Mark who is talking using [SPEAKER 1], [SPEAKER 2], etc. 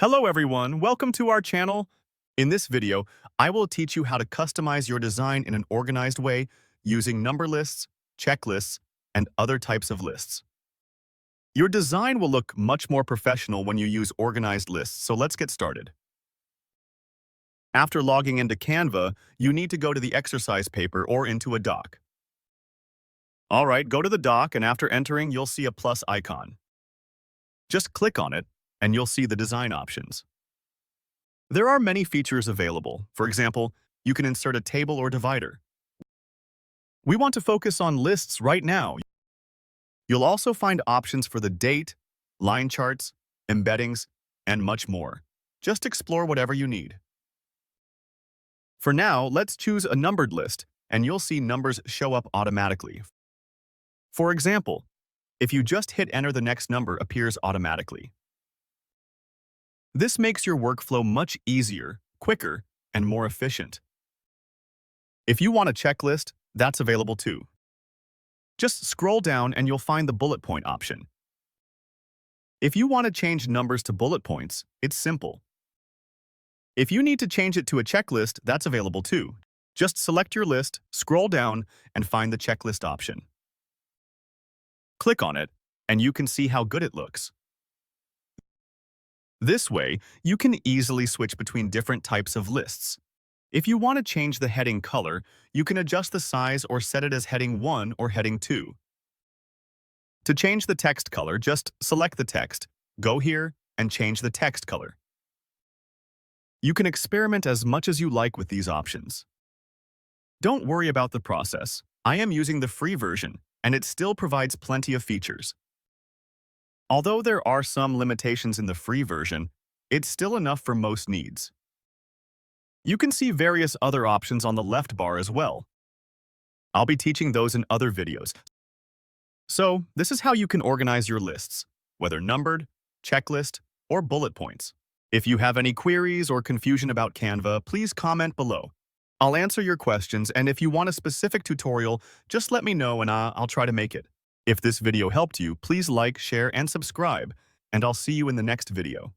[SPEAKER 1] Hello everyone, welcome to our channel. In this video, I will teach you how to customize your design in an organized way using number lists, checklists, and other types of lists. Your design will look much more professional when you use organized lists, so let's get started. After logging into Canva, you need to go to the exercise paper or into a doc. Alright, go to the doc and after entering, you'll see a plus icon. Just click on it and you'll see the design options. There are many features available. For example, you can insert a table or divider. We want to focus on lists right now. You'll also find options for the date, line charts, embeddings, and much more. Just explore whatever you need. For now, let's choose a numbered list, and you'll see numbers show up automatically. For example, if you just hit enter, the next number appears automatically. This makes your workflow much easier, quicker, and more efficient. If you want a checklist, that's available too. Just scroll down and you'll find the bullet point option. If you want to change numbers to bullet points, it's simple. If you need to change it to a checklist, that's available too. Just select your list, scroll down, and find the checklist option. Click on it, and you can see how good it looks. This way, you can easily switch between different types of lists. If you want to change the heading color, you can adjust the size or set it as heading 1 or heading 2. To change the text color, just select the text, go here, and change the text color. You can experiment as much as you like with these options. Don't worry about the process. I am using the free version, and it still provides plenty of features. Although there are some limitations in the free version, it's still enough for most needs. You can see various other options on the left bar as well. I'll be teaching those in other videos. So, this is how you can organize your lists, whether numbered, checklist, or bullet points. If you have any queries or confusion about Canva, please comment below. I'll answer your questions, and if you want a specific tutorial, just let me know and I'll try to make it. If this video helped you, please like, share, and subscribe, and I'll see you in the next video.